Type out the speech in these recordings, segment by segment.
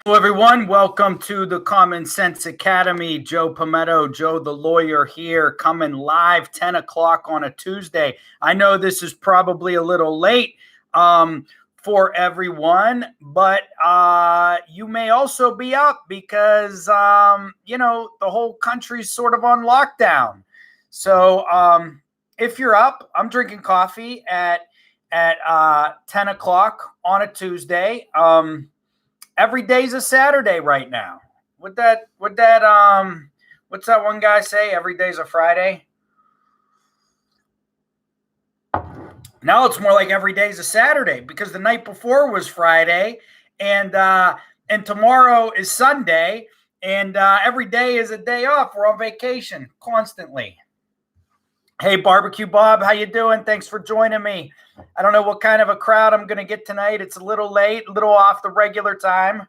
Hello, everyone. Welcome to the Common Sense Academy. Joe Palmetto, Joe the lawyer here, coming live 10 o'clock on a Tuesday. I know this is probably a little late for everyone, but you may also be up because, the whole country's sort of on lockdown. So if you're up, I'm drinking coffee at 10 o'clock on a Tuesday. Every day's a Saturday right now. What's that one guy say? Every day's a Friday. Now it's more like every day's a Saturday because the night before was Friday, and tomorrow is Sunday, and every day is a day off. We're on vacation constantly. Hey, Barbecue Bob, how you doing? Thanks for joining me. I don't know what kind of a crowd I'm going to get tonight. It's a little late, a little off the regular time.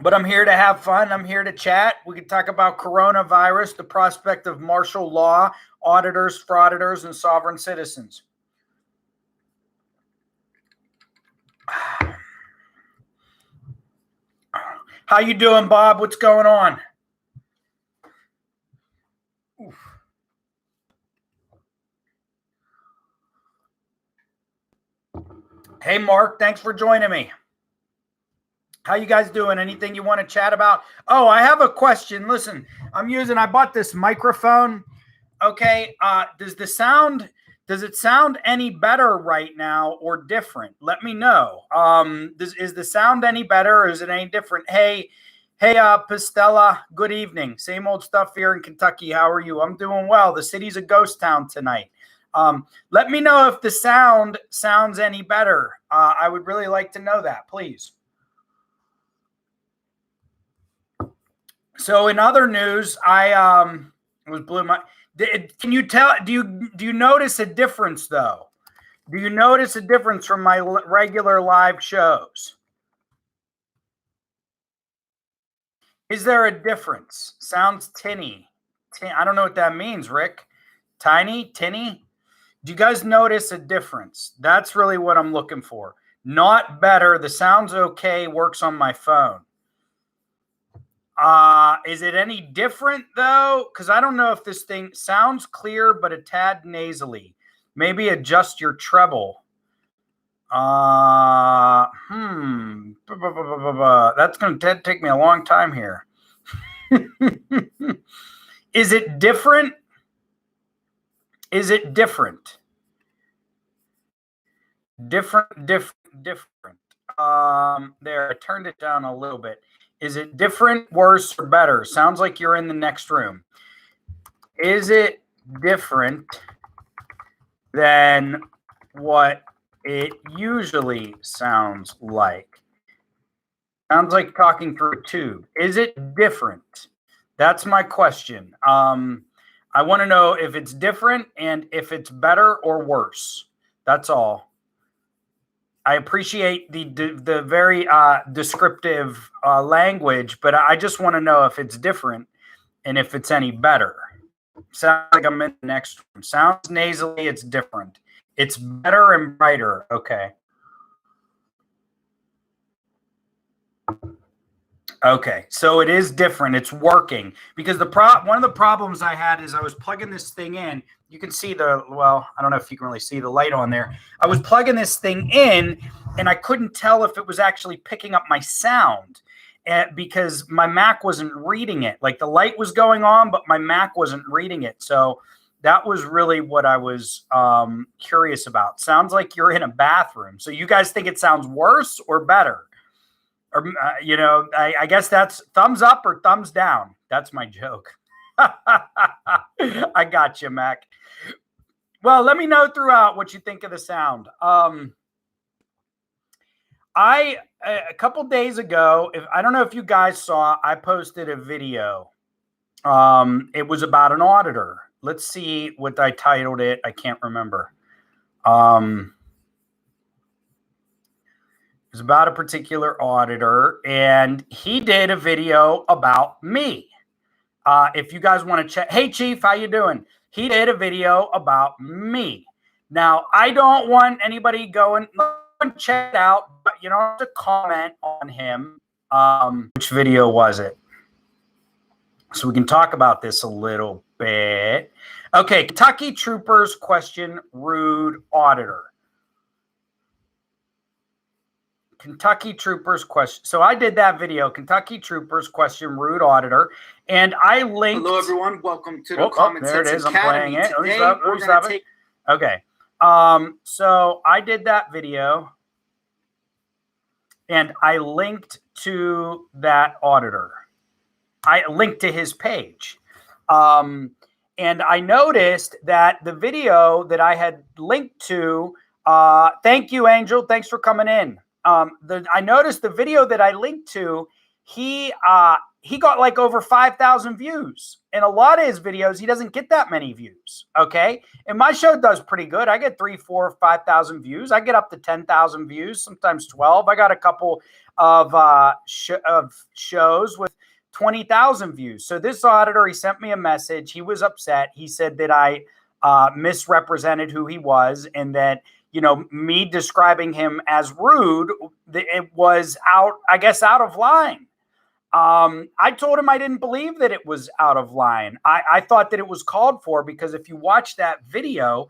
But I'm here to have fun. I'm here to chat. We can talk about coronavirus, the prospect of martial law, auditors, frauditors, and sovereign citizens. How you doing, Bob? What's going on? Oof. Hey, Mark. Thanks for joining me. How you guys doing? Anything you want to chat about? Oh, I have a question. Listen, I bought this microphone. Okay. Does it sound any better right now or different? Let me know. Is the sound any better or is it any different? Hey, Pastella, good evening. Same old stuff here in Kentucky. How are you? I'm doing well. The city's a ghost town tonight. Let me know if the sound sounds any better. I would really like to know that, please. So in other news, can you tell? Do you notice a difference though? Do you notice a difference from my regular live shows? Is there a difference? Sounds tinny. I don't know what that means, Rick. Tiny, tinny. Do you guys notice a difference? That's really what I'm looking for. Not better. The sound's okay. Works on my phone. Is it any different though? Because I don't know if this thing sounds clear, but a tad nasally. Maybe adjust your treble. That's going to take me a long time here. Is it different? Is it different? Different. There, I turned it down a little bit. Is it different, worse, or better? Sounds like you're in the next room. Is it different than what it usually sounds like? Sounds like talking through a tube. Is it different? That's my question. I want to know if it's different and if it's better or worse. That's all. I appreciate the very descriptive language, but I just want to know if it's different and if it's any better. Sounds like I'm in the next room. Sounds nasally, it's different. It's better and brighter. Okay. Okay, so it is different. It's working because one of the problems I had is I was plugging this thing in. You can see I don't know if you can really see the light on there. I was plugging this thing in and I couldn't tell if it was actually picking up my sound because my Mac wasn't reading it. Like the light was going on, but my Mac wasn't reading it. So that was really what I was curious about. Sounds like you're in a bathroom. So you guys think it sounds worse or better? Or, I guess that's thumbs up or thumbs down. That's my joke. I got you, Mac. Well, let me know throughout what you think of the sound. A couple days ago, I don't know if you guys saw, I posted a video. It was about an auditor. Let's see what I titled it. I can't remember. It was about a particular auditor, and he did a video about me. If you guys want to check, hey Chief, how you doing? He did a video about me. Now, I don't want anybody going, and check it out, but you don't have to comment on him. Which video was it? So we can talk about this a little bit. Okay, Kentucky troopers question rude auditor. Kentucky troopers question. So I did that video, Kentucky troopers question rude auditor, and I linked. Hello, everyone. Welcome to the Common there Sense it is. Academy. I'm playing it. Today, we're going to take. Okay. So I did that video, and I linked to that auditor. I linked to his page. And I noticed that the video that I had linked to, thank you, Angel. Thanks for coming in. I noticed the video that I linked to, he got like over 5,000 views. In a lot of his videos, he doesn't get that many views. Okay. And my show does pretty good. I get 3, 4, 5,000 views. I get up to 10,000 views, sometimes 12. I got a couple of shows with 20,000 views. So this auditor, he sent me a message. He was upset. He said that I misrepresented who he was, and that, you know, me describing him as rude, it was out of line. I told him I didn't believe that it was out of line. I thought that it was called for, because if you watch that video,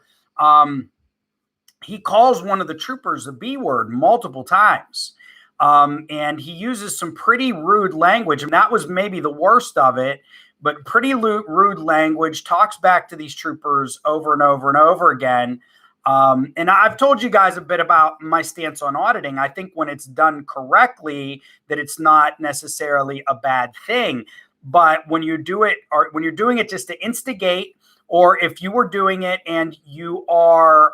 he calls one of the troopers a B word multiple times. And he uses some pretty rude language, and that was maybe the worst of it, but pretty rude language, talks back to these troopers over and over and over again. And I've told you guys a bit about my stance on auditing. I think when it's done correctly, that it's not necessarily a bad thing. But when you do it, or when you're doing it just to instigate, or if you were doing it and you are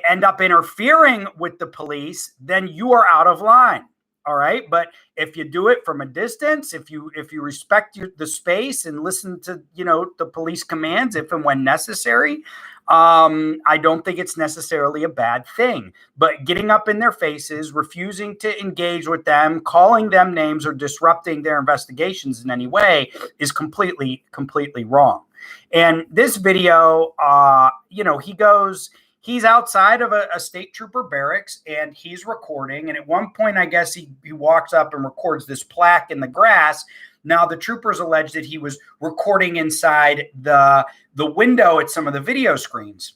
end up interfering with the police, then you are out of line. All right. But if you do it from a distance, if you respect the space and listen to, you know, the police commands, if and when necessary, I don't think it's necessarily a bad thing. But getting up in their faces, refusing to engage with them, calling them names, or disrupting their investigations in any way is completely wrong. And this video, you know, he's outside of a state trooper barracks, and he's recording. And at one point, I guess he walks up and records this plaque in the grass. Now, the troopers allege that he was recording inside the window at some of the video screens.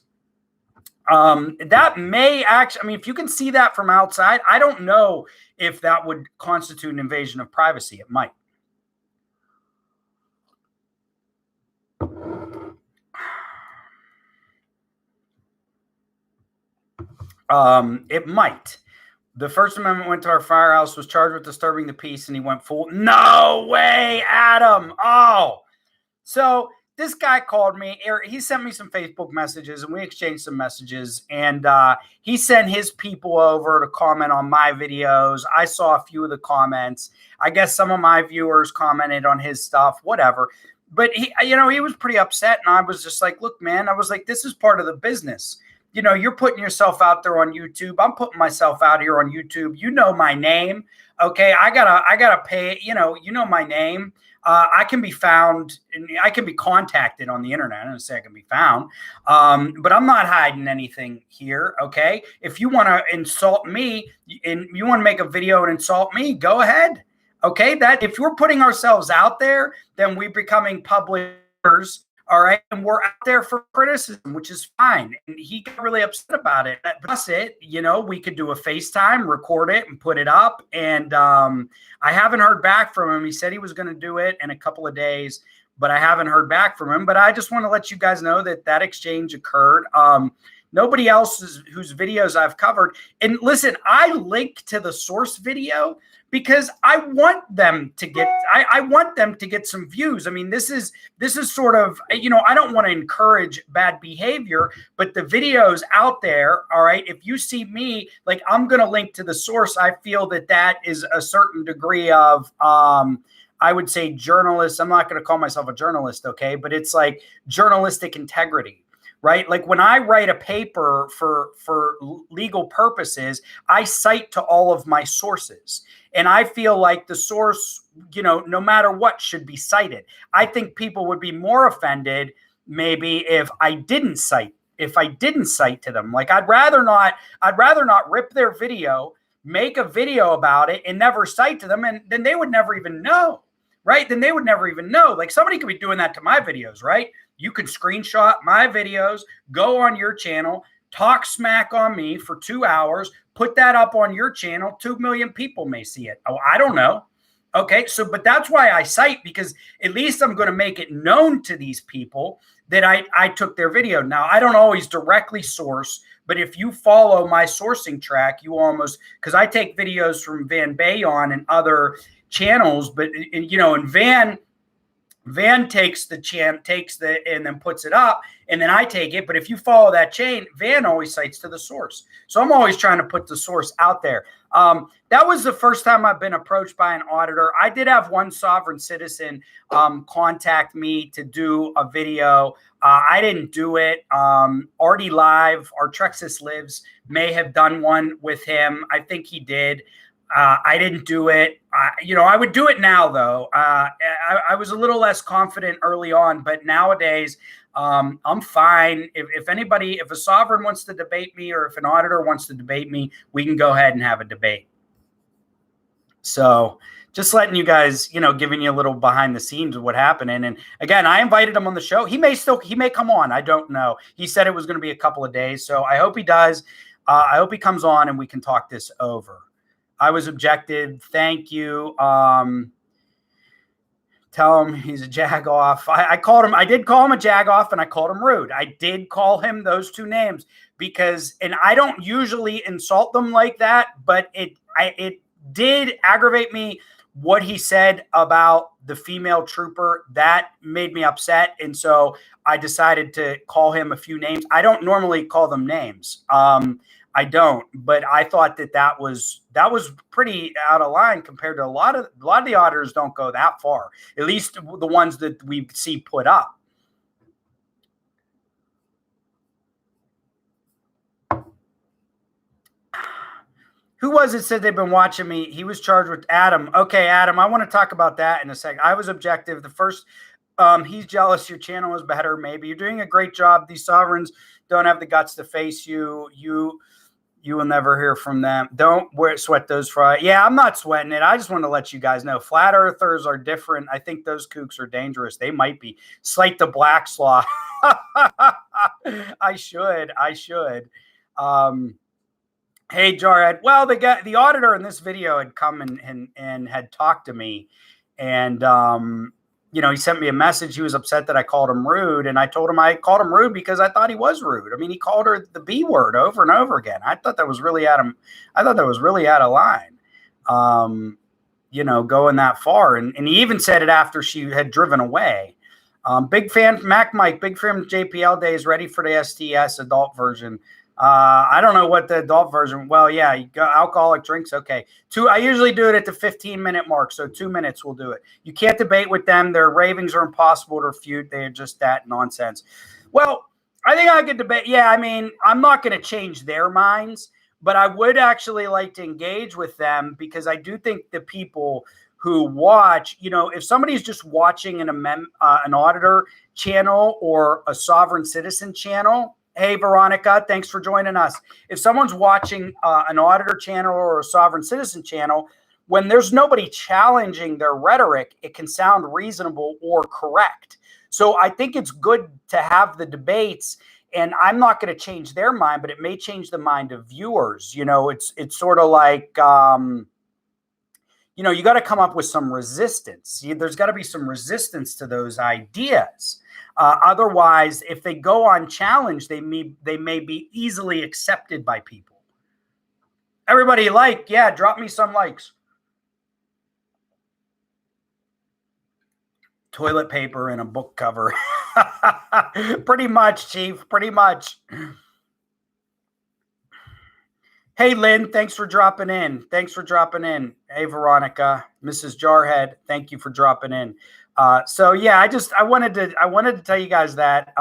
That may actually, I mean, if you can see that from outside, I don't know if that would constitute an invasion of privacy. It might. It might. The First Amendment went to our firehouse, was charged with disturbing the peace, and he went full. No way, Adam. Oh, so this guy called me. He sent me some Facebook messages, and we exchanged some messages. And he sent his people over to comment on my videos. I saw a few of the comments. I guess some of my viewers commented on his stuff, whatever. But he was pretty upset, and I was just like, look, man, I was like, this is part of the business. You know, you're putting yourself out there on YouTube. I'm putting myself out here on YouTube. You know my name. Okay. I gotta pay, you know my name. I can be found, and I can be contacted on the internet. I don't say I can be found. But I'm not hiding anything here. Okay. If you want to insult me and you want to make a video and insult me, go ahead. Okay. That if we're putting ourselves out there, then we're becoming publishers. All right. And we're out there for criticism, which is fine. And he got really upset about it. Plus it, you know, we could do a FaceTime, record it, and put it up. And I haven't heard back from him. He said he was going to do it in a couple of days, but I haven't heard back from him. But I just want to let you guys know that exchange occurred. Nobody else whose videos I've covered. And listen, I link to the source video because I want them to get, I want them to get some views. I mean, this is sort of, you know, I don't want to encourage bad behavior, but the videos out there, all right, if you see me, like, I'm going to link to the source. I feel that is a certain degree of, I would say journalist. I'm not going to call myself a journalist. Okay. But it's like journalistic integrity. Right? Like when I write a paper for legal purposes, I cite to all of my sources. And I feel like the source, you know, no matter what, should be cited. I think people would be more offended maybe if I didn't cite if I didn't cite to them. Like, I'd rather not rip their video, make a video about it and never cite to them. And then they would never even know, right? Then they would never even know. Like, somebody could be doing that to my videos, right? You could screenshot my videos, go on your channel, talk smack on me for 2 hours, put that up on your channel. 2 million people may see it. Oh, I don't know. Okay. So, but that's why I cite, because at least I'm going to make it known to these people that I took their video. Now, I don't always directly source, but if you follow my sourcing track, you almost, because I take videos from Van Bayon and other channels, but and Van takes and then puts it up, and then I take it. But if you follow that chain, Van always cites to the source. So I'm always trying to put the source out there. That was the first time I've been approached by an auditor. I did have one sovereign citizen contact me to do a video. I didn't do it. Artie Live, Artrexis Lives, may have done one with him. I think he did. I didn't do it. I would do it now, though. I was a little less confident early on, but nowadays I'm fine. If a sovereign wants to debate me, or if an auditor wants to debate me, we can go ahead and have a debate. So just letting you guys, giving you a little behind the scenes of what happened. And again, I invited him on the show. He may come on. I don't know. He said it was going to be a couple of days. So I hope he does. I hope he comes on and we can talk this over. I was objective. Thank you. Tell him he's a jagoff. I called him. I did call him a jagoff, and I called him rude. I did call him those two names and I don't usually insult them like that, but it did aggravate me what he said about the female trooper. That made me upset, and so I decided to call him a few names. I don't normally call them names. I don't, but I thought that was pretty out of line compared to a lot of the auditors don't go that far, at least the ones that we see put up. Who was it said they've been watching me? He was charged with Adam. Okay, Adam, I want to talk about that in a second. I was objective. The first, he's jealous your channel is better. Maybe you're doing a great job. These sovereigns don't have the guts to face you. You will never hear from them. Don't sweat those fries. Yeah, I'm not sweating it. I just want to let you guys know. Flat earthers are different. I think those kooks are dangerous. They might be. Slate the Black Slaw. I should. Hey, Jarhead. Well, the auditor in this video had come and had talked to me. And, he sent me a message. He was upset that I called him rude. And I told him I called him rude because I thought he was rude. I mean, he called her the B word over and over again. I thought that was really out of line, going that far. And he even said it after she had driven away. Big fan, Mac Mike, big fan JPL days, ready for the STS adult version. I don't know what the adult version. Well, yeah, you got alcoholic drinks. Okay. I usually do it at the 15-minute mark. So 2 minutes we'll do it. You can't debate with them. Their ravings are impossible to refute. They are just that nonsense. Well, I think I could debate. Yeah. I mean, I'm not going to change their minds, but I would actually like to engage with them, because I do think the people who watch, if somebody's just watching an auditor channel or a sovereign citizen channel. Hey, Veronica, thanks for joining us. If someone's watching an auditor channel or a sovereign citizen channel, when there's nobody challenging their rhetoric, it can sound reasonable or correct. So I think it's good to have the debates, and I'm not going to change their mind, but it may change the mind of viewers. It's sort of like, you got to come up with some resistance. There's got to be some resistance to those ideas. Otherwise, if they go unchallenged, they may be easily accepted by people. Everybody drop me some likes. Toilet paper and a book cover. Pretty much, Chief, pretty much. Hey, Lynn, thanks for dropping in. Hey, Veronica, Mrs. Jarhead, thank you for dropping in. So yeah, I wanted to tell you guys that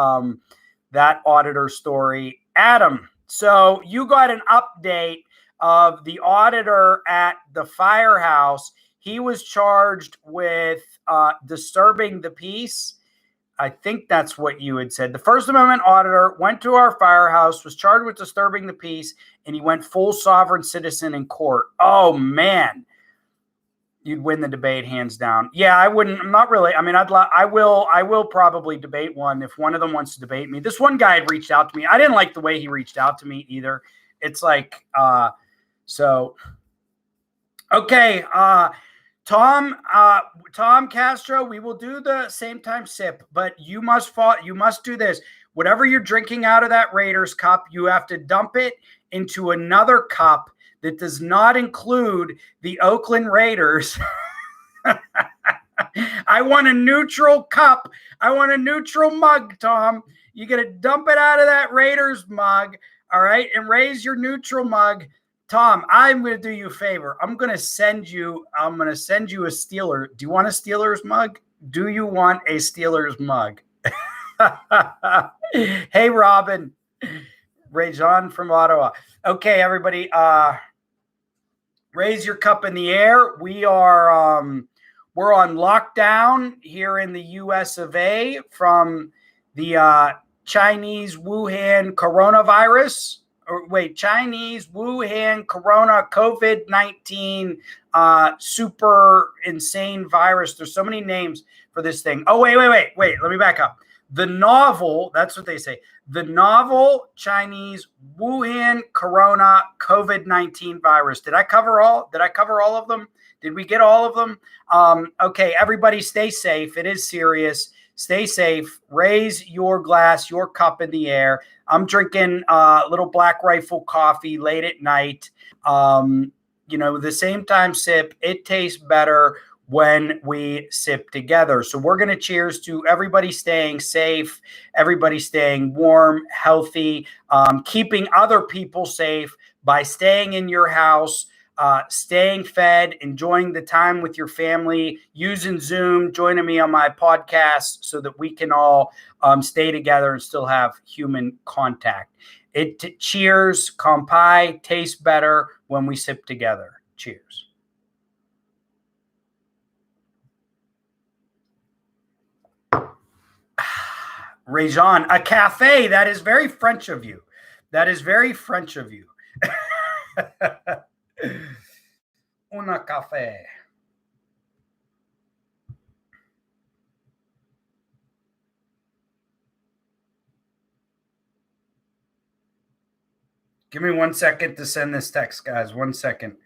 that auditor story. Adam, so you got an update of the auditor at the firehouse. He was charged with disturbing the peace. I think that's what you had said. The First Amendment auditor went to our firehouse, was charged with disturbing the peace, and he went full sovereign citizen in court. Oh, man. You'd win the debate hands down. Yeah, I wouldn't. I'm not really. I mean, I will probably debate one if one of them wants to debate me. This one guy had reached out to me. I didn't like the way he reached out to me either. It's like, okay. Tom Castro, we will do the same time sip, but you must do this. Whatever you're drinking out of that Raiders cup, you have to dump it into another cup that does not include the Oakland Raiders. I want a neutral cup. I want a neutral mug, Tom. You got to dump it out of that Raiders mug, all right, and raise your neutral mug. Tom, I'm going to do you a favor. I'm going to send you a Steeler. Do you want a Steelers mug? Do you want a Steelers mug? Hey, Robin. Rajon from Ottawa. Okay, everybody. Raise your cup in the air. We're on lockdown here in the US of A from the Chinese Wuhan coronavirus. Chinese Wuhan corona COVID-19 super insane virus. There's so many names for this thing. Oh, wait. Let me back up. The novel, that's what they say. The novel Chinese Wuhan corona COVID-19 virus. Did I cover all of them? Did we get all of them? Okay, everybody stay safe. It is serious. Stay safe. Raise your glass, your cup in the air. I'm drinking little Black Rifle coffee late at night. The same time sip. It tastes better when we sip together. So we're going to cheers to everybody staying safe, everybody staying warm, healthy, keeping other people safe by staying in your house, staying fed, enjoying the time with your family, using Zoom, joining me on my podcast so that we can all stay together and still have human contact. Cheers, kampai, tastes better when we sip together. Cheers. Rajon, a cafe. That is very French of you. Una cafe. Give me 1 second to send this text, guys. 1 second.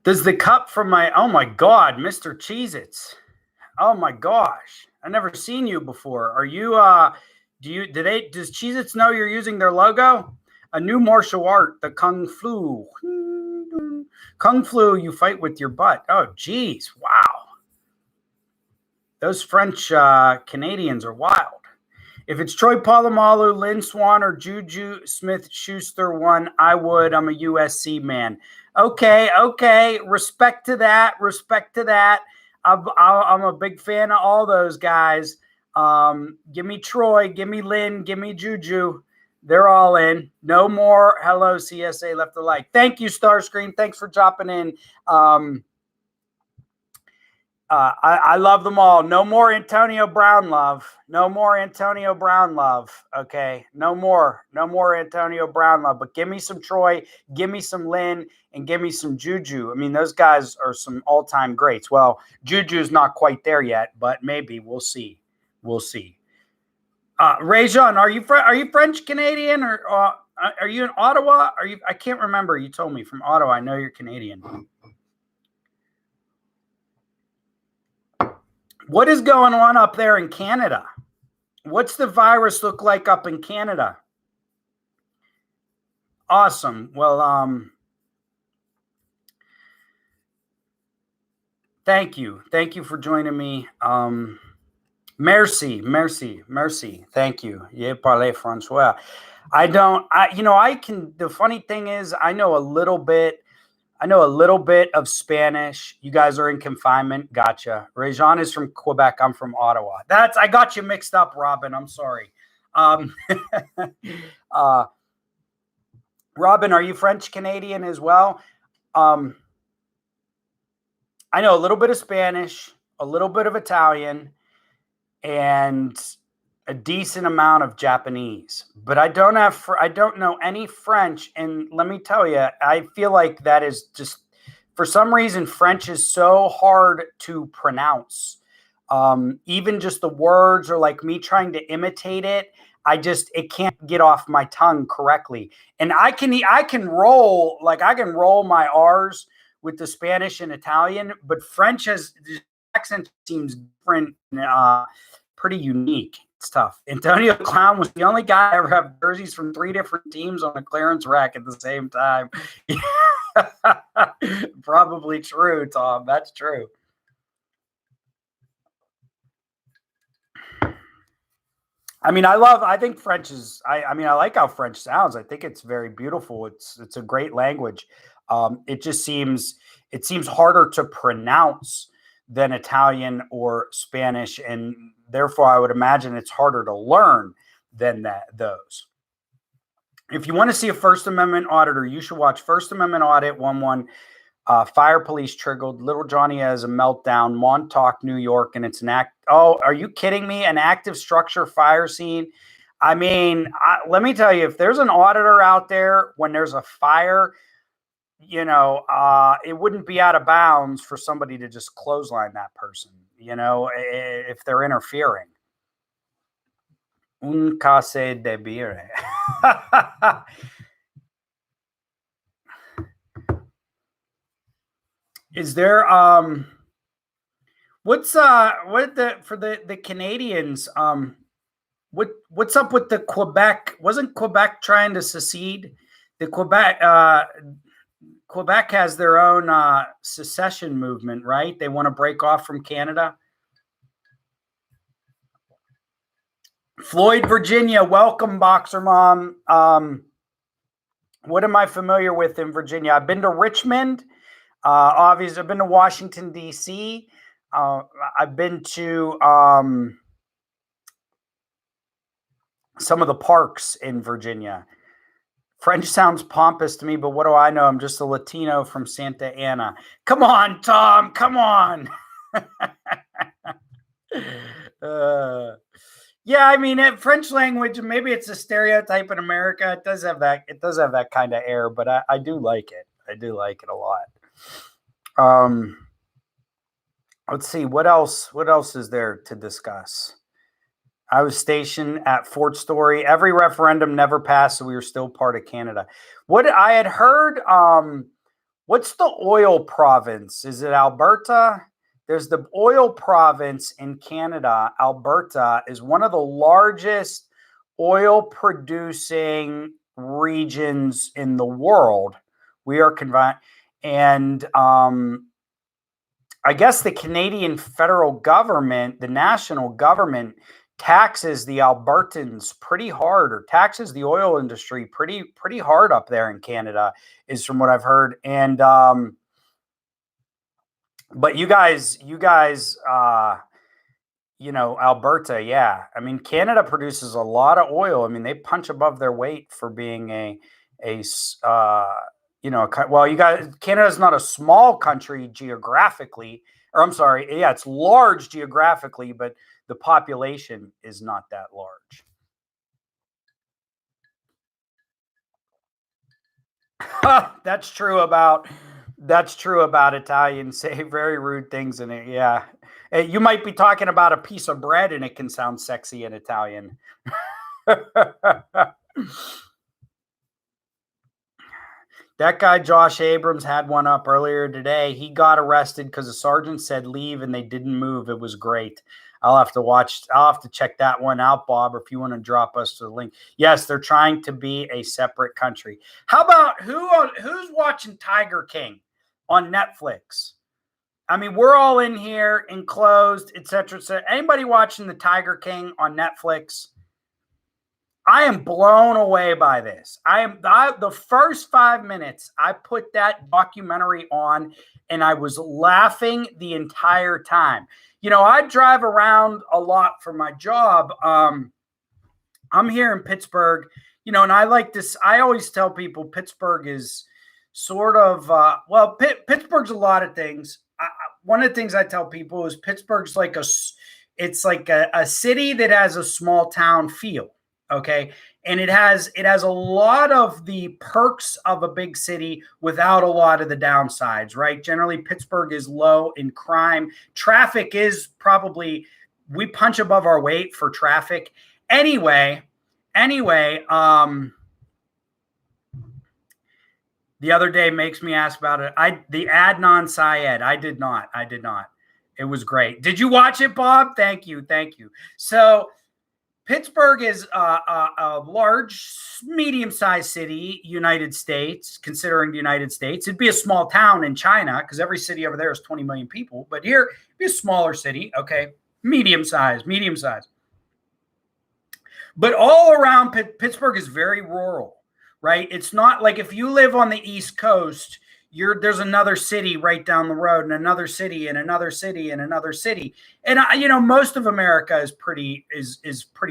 Does the cup from oh my God, Mr. Cheez-Its. Oh my gosh. I've never seen you before. Are you, does Cheez-Its know you're using their logo? A new martial art, the Kung Flu. Kung Flu, you fight with your butt. Oh, geez. Wow. Those French Canadians are wild. If it's Troy Polamalu, Lynn Swan, or Juju Smith-Schuster one, I would. I'm a USC man. Okay. Respect to that. I'm a big fan of all those guys. Give me Troy, give me Lynn, give me Juju. They're all in. No more. Hello, CSA left a like. Thank you, Starscream. Thanks for dropping in. I love them all. No more Antonio Brown love. Okay. No more Antonio Brown love. But give me some Troy, give me some Lynn, and give me some Juju. I mean, those guys are some all-time greats. Well, Juju's not quite there yet, but maybe we'll see. Rajon, are you French Canadian or are you in Ottawa? I can't remember. You told me from Ottawa. I know you're Canadian. What is going on up there in Canada? What's the virus look like up in Canada? Awesome. Well, Thank you. Thank you for joining me. Merci. Thank you. Je parle François. The funny thing is, I know a little bit of Spanish. You guys are in confinement. Gotcha. Rajan is from Quebec. I'm from Ottawa. I got you mixed up, Robin. I'm sorry. Robin, are you French Canadian as well? I know a little bit of Spanish, a little bit of Italian, and a decent amount of Japanese, but I don't know any French. And let me tell you, I feel like that is just, for some reason, French is so hard to pronounce. Even just the words, or like me trying to imitate it, it can't get off my tongue correctly. And I can roll my R's with the Spanish and Italian, but French has, the accent seems different, pretty unique. It's tough. Antonio Clown was the only guy I ever have jerseys from 3 different teams on a clearance rack at the same time. Probably true, Tom. That's true. I mean, I think French is, I like how French sounds. I think it's very beautiful. It's a great language. It seems harder to pronounce than Italian or Spanish, and therefore I would imagine it's harder to learn than those. If you want to see a First Amendment auditor, you should watch First Amendment Audit 1-1. Fire police triggered. Little Johnny has a meltdown. Montauk, New York, and it's an act. Oh, are you kidding me? An active structure fire scene. I mean, let me tell you, if there's an auditor out there when there's a fire, it wouldn't be out of bounds for somebody to just clothesline that person, if they're interfering. Un case de bire. Is there for the Canadians, what's up with the Quebec? Wasn't Quebec trying to secede? The Quebec has their own secession movement, right? They want to break off from Canada. Floyd, Virginia, welcome, Boxer Mom. What am I familiar with in Virginia? I've been to Richmond. Obviously, I've been to Washington, D.C. I've been to some of the parks in Virginia. French sounds pompous to me, but what do I know? I'm just a Latino from Santa Ana. Come on, Tom. Come on. Yeah, I mean, French language, maybe it's a stereotype in America. It does have that kind of air, but I do like it. I do like it a lot. Let's see, what else is there to discuss? I was stationed at Fort Story. Every referendum never passed, so we were still part of Canada. What I had heard, what's the oil province? Is it Alberta? There's the oil province in Canada. Alberta is one of the largest oil producing regions in the world. We are confined. And I guess the Canadian federal government, the national government, taxes the Albertans pretty hard, or taxes the oil industry pretty hard up there in Canada, is from what I've heard. And but you guys, Alberta, yeah. I mean, Canada produces a lot of oil. I mean, they punch above their weight for being Canada's not a small country geographically, or I'm sorry, yeah, it's large geographically, but the population is not that large. That's true about Italians. Say very rude things in it. Yeah. You might be talking about a piece of bread and it can sound sexy in Italian. That guy, Josh Abrams, had one up earlier today. He got arrested because the sergeant said leave and they didn't move. It was great. I'll have to check that one out, Bob, or if you want to drop us the link. Yes, they're trying to be a separate country. How about who's watching Tiger King on Netflix? I mean, we're all in here enclosed, etc. Anybody watching the Tiger King on Netflix? I am blown away by this. The first 5 minutes I put that documentary on and I was laughing the entire time. You know, I drive around a lot for my job. I'm here in Pittsburgh, you know, and I like this. I always tell people Pittsburgh is sort of, Pittsburgh's a lot of things. One of the things I tell people is Pittsburgh's like it's like a city that has a small town feel. Okay. And it has a lot of the perks of a big city without a lot of the downsides, right? Generally, Pittsburgh is low in crime. Traffic is probably, we punch above our weight for traffic. Anyway, the other day makes me ask about it. The Adnan Syed. I did not. It was great. Did you watch it, Bob? Thank you. So Pittsburgh is a large, medium-sized city, United States, considering the United States. It'd be a small town in China because every city over there is 20 million people. But here, it'd be a smaller city. Okay, medium size. But all around Pittsburgh is very rural, right? It's not like if you live on the East Coast, there's another city right down the road and another city and another city and another city. And you know, most of America is pretty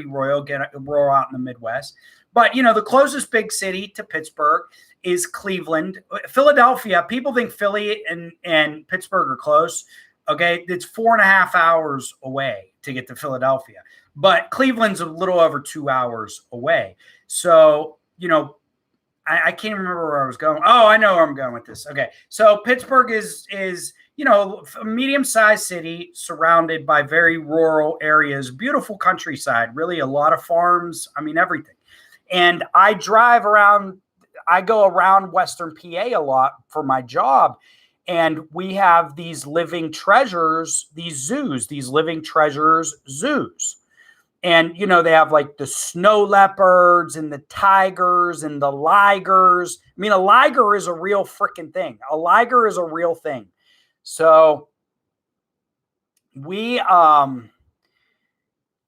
rural, rural out in the Midwest. But you know, the closest big city to Pittsburgh is Cleveland. Philadelphia, people think Philly and Pittsburgh are close. Okay, it's 4.5 hours away to get to Philadelphia. But Cleveland's a little over 2 hours away. So, you know, I can't remember where I was going. Oh, I know where I'm going with this. Okay. So Pittsburgh is, you know, a medium-sized city surrounded by very rural areas, beautiful countryside, really a lot of farms. I mean, everything. And I go around Western PA a lot for my job. And we have these living treasures, these living treasures zoos. And, you know, they have like the snow leopards and the tigers and the ligers. I mean, a liger is a real freaking thing. A liger is a real thing. So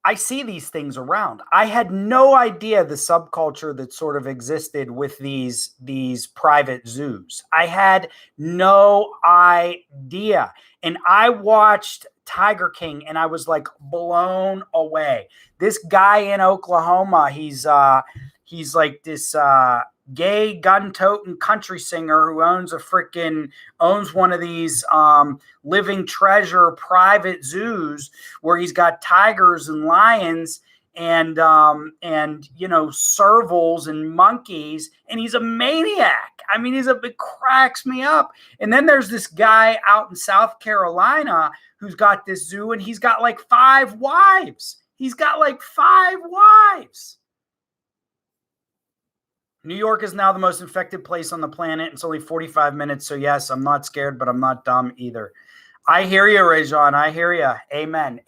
I see these things around. I had no idea the subculture that sort of existed with these private zoos. I had no idea. And I watched Tiger King and I was like blown away. This guy in Oklahoma, he's like this gay gun-toting country singer who owns one of these living treasure private zoos where he's got tigers and lions and you know, servals and monkeys, and he's a maniac. I mean, it cracks me up. And then there's this guy out in South Carolina who's got this zoo, and he's got like 5 wives. New York is now the most infected place on the planet. It's only 45 minutes. So yes, I'm not scared, but I'm not dumb either. I hear you, Rajon. I hear you. Amen.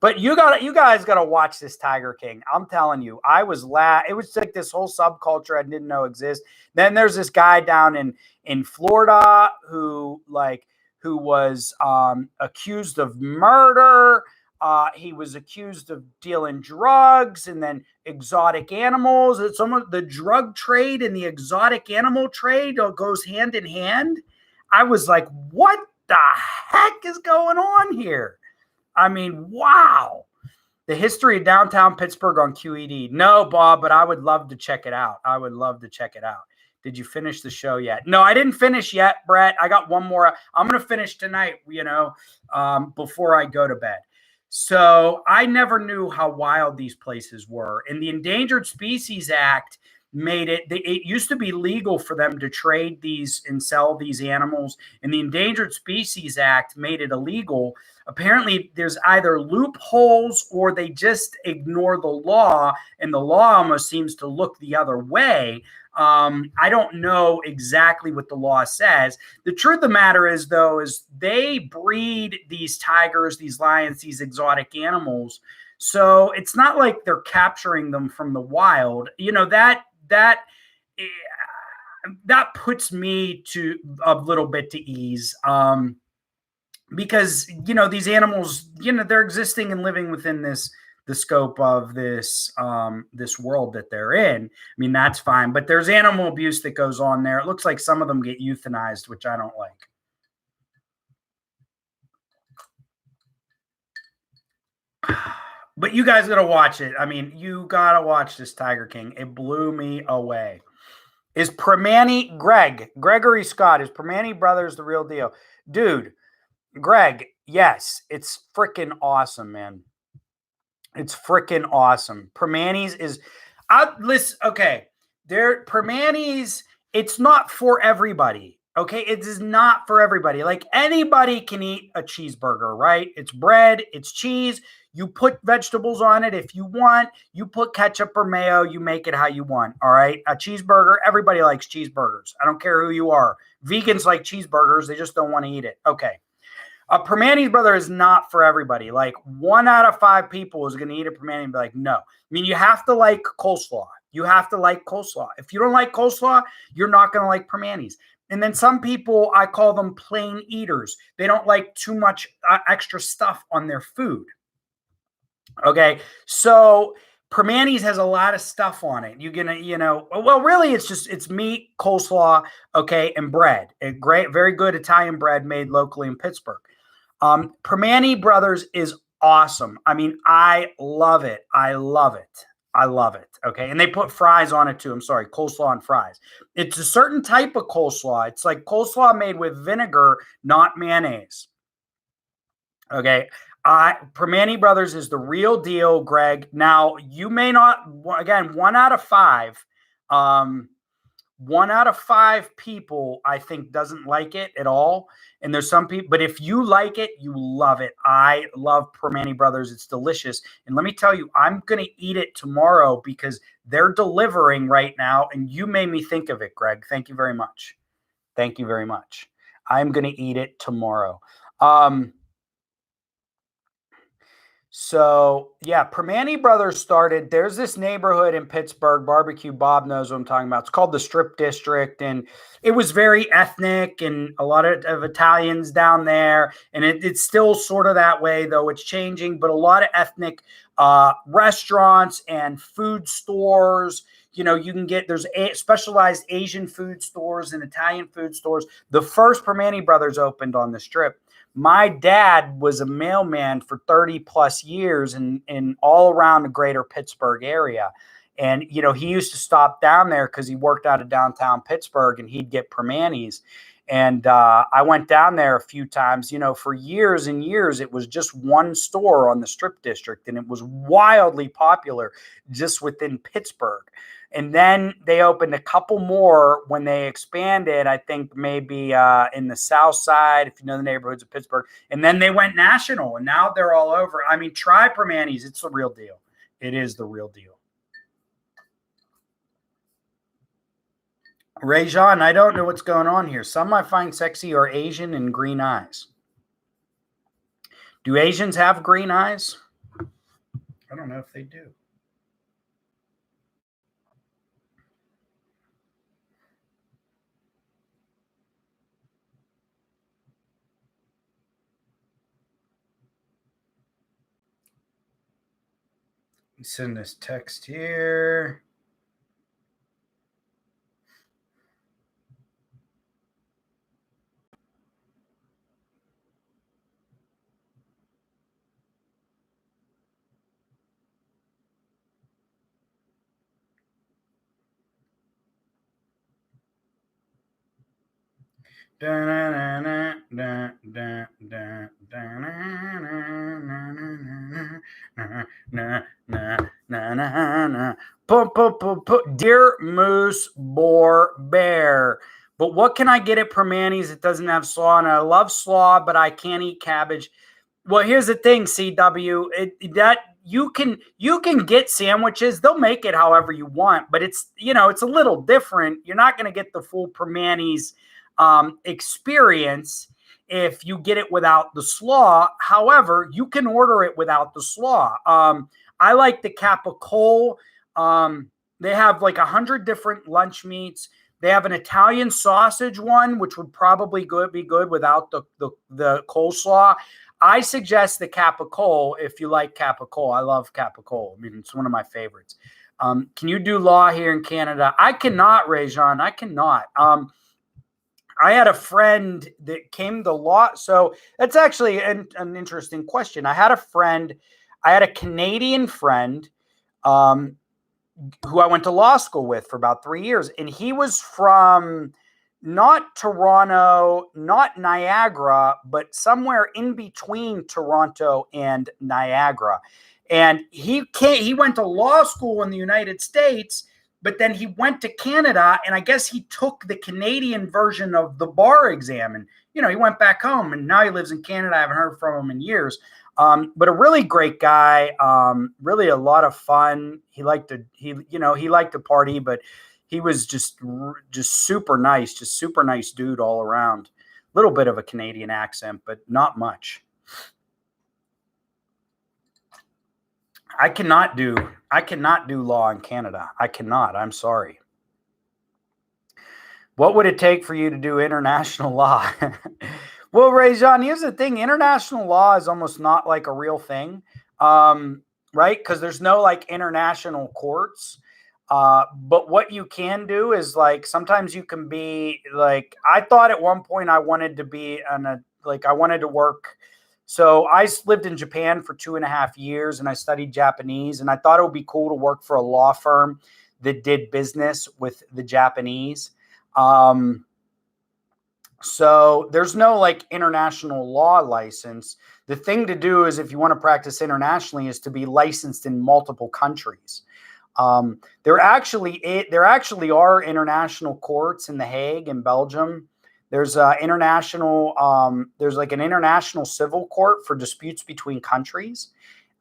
But you guys got to watch this Tiger King. I'm telling you, it was like this whole subculture I didn't know exists. Then there's this guy down in Florida who was accused of murder. He was accused of dealing drugs and then exotic animals. Some of the drug trade and the exotic animal trade goes hand in hand. I was like, what the heck is going on here? I mean, wow. The history of downtown Pittsburgh on QED. No, Bob, but I would love to check it out. Did you finish the show yet? No, I didn't finish yet, Brett. I got one more. I'm going to finish tonight, you know, before I go to bed. So I never knew how wild these places were. And the Endangered Species Act made it used to be legal for them to trade these and sell these animals. And the Endangered Species Act made it illegal. Apparently, there's either loopholes or they just ignore the law, and the law almost seems to look the other way. I don't know exactly what the law says. The truth of the matter is, though, is they breed these tigers, these lions, these exotic animals. So it's not like they're capturing them from the wild. You know, that puts me to a little bit to ease. because, you know, these animals, you know, they're existing and living within the scope of this this world that they're in. I mean, that's fine, but there's animal abuse that goes on there. It looks like some of them get euthanized, which I don't like. But you guys gotta watch it. I mean, you gotta watch this Tiger King. It blew me away. Is Gregory Scott, is Primanti Brothers the real deal? Dude, Greg, yes, it's freaking awesome, man. It's freaking awesome. Primanti's is, listen, okay, Primanti's, it's not for everybody. Okay, it is not for everybody. Like, anybody can eat a cheeseburger, right? It's bread, it's cheese. You put vegetables on it if you want. You put ketchup or mayo. You make it how you want. All right, a cheeseburger. Everybody likes cheeseburgers. I don't care who you are. Vegans like cheeseburgers. They just don't want to eat it. Okay. Primanti Brother is not for everybody. Like, 1 out of 5 people is going to eat a Primanti and be like, no. I mean, you have to like coleslaw. You have to like coleslaw. If you don't like coleslaw, you're not going to like Primanti's. And then some people, I call them plain eaters. They don't like too much extra stuff on their food. Okay, so Primanti's has a lot of stuff on it. You're gonna, you know, well, really, it's meat, coleslaw, okay, and bread. A great, very good Italian bread made locally in Pittsburgh. Primanti Brothers is awesome. I mean, I love it. I love it. I love it. Okay, and they put fries on it too. I'm sorry, coleslaw and fries. It's a certain type of coleslaw. It's like coleslaw made with vinegar, not mayonnaise. Okay. Primanti Brothers is the real deal, Greg. Now, you may not, again, 1 out of 5, 1 out of 5 people, I think, doesn't like it at all. And there's some people, but if you like it, you love it. I love Primanti Brothers. It's delicious. And let me tell you, I'm going to eat it tomorrow because they're delivering right now. And you made me think of it, Greg. Thank you very much. Thank you very much. I'm going to eat it tomorrow. So, yeah, Primanti Brothers started. There's this neighborhood in Pittsburgh, Barbecue. Bob knows what I'm talking about. It's called the Strip District, and it was very ethnic and a lot of Italians down there. And it's still sort of that way, though it's changing. But a lot of ethnic restaurants and food stores. You know, you can get, there's specialized Asian food stores and Italian food stores. The first Primanti Brothers opened on the Strip. My dad was a mailman for 30 plus years in all around the greater Pittsburgh area. And, you know, he used to stop down there because he worked out of downtown Pittsburgh and he'd get Primanti's. And I went down there a few times. You know, for years and years, it was just one store on the Strip District, and it was wildly popular just within Pittsburgh. And then they opened a couple more when they expanded, I think maybe in the South Side, if you know the neighborhoods of Pittsburgh. And then they went national, and now they're all over. I mean, try Primanti's. It's the real deal. It is the real deal. Rajan, I don't know what's going on here. Some I find sexy are Asian and green eyes. Do Asians have green eyes? I don't know if they do. Send this text here. Dear Moose Boar Bear. But what can I get at Primanti's that doesn't have slaw? And I love slaw, but I can't eat cabbage. Well, here's the thing, CW. That you can get sandwiches. They'll make it however you want, but it's, you know, it's a little different. You're not going to get the full Primanti's experience if you get it without the slaw. However, you can order it without the slaw. I like the Capicole. They have like 100 different lunch meats. They have an Italian sausage one, which would probably be good without the coleslaw. I suggest the capicola if you like capicola. I love capicola. I mean, it's one of my favorites. Can you do law here in Canada? I cannot, Rajan. I cannot. I had a friend that came to law. So that's actually an interesting question. I had a Canadian friend who I went to law school with for about 3 years. And he was from not Toronto, not Niagara, but somewhere in between Toronto and Niagara. And he went to law school in the United States, but then he went to Canada, and I guess he took the Canadian version of the bar exam. And, he went back home, and now he lives in Canada. I haven't heard from him in years. But a really great guy, really a lot of fun. He liked to party, but he was just super nice, just super nice dude all around. Little bit of a Canadian accent, but not much. I cannot do law in Canada. I cannot. I'm sorry. What would it take for you to do international law? Well, Rajan, here's the thing. International law is almost not like a real thing, right? Because there's no like international courts. But what you can do is like sometimes you can be like, I thought at one point I wanted to be I wanted to work. So I lived in Japan for 2.5 years and I studied Japanese, and I thought it would be cool to work for a law firm that did business with the Japanese. So there's no like international law license. The thing to do is if you want to practice internationally is to be licensed in multiple countries. There actually are international courts in The Hague in Belgium. There's like an international civil court for disputes between countries.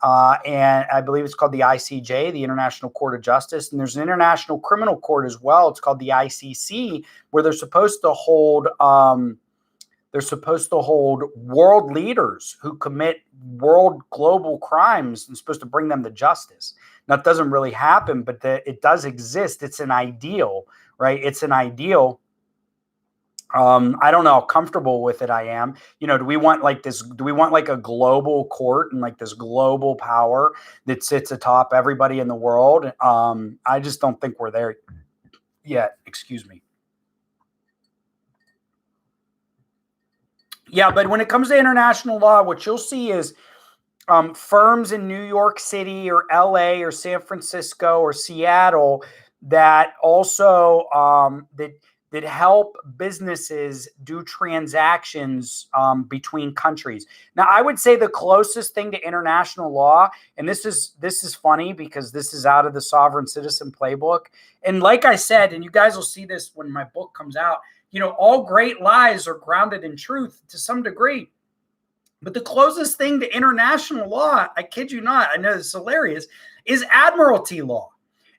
And I believe it's called the ICJ, the International Court of Justice. And there's an international criminal court as well. It's called the ICC, where they're supposed to hold world leaders who commit global crimes and supposed to bring them to justice. Now, it doesn't really happen, but it does exist. It's an ideal, right? It's an ideal. I don't know how comfortable with it I am. Do we want like a global court and like this global power that sits atop everybody in the world? I just don't think we're there yet. Excuse me. Yeah, but when it comes to international law, what you'll see is firms in New York City or LA or San Francisco or Seattle that also that help businesses do transactions between countries. Now, I would say the closest thing to international law, and this is funny because this is out of the Sovereign Citizen Playbook. And like I said, and you guys will see this when my book comes out, all great lies are grounded in truth to some degree. But the closest thing to international law, I kid you not, I know this is hilarious, is admiralty law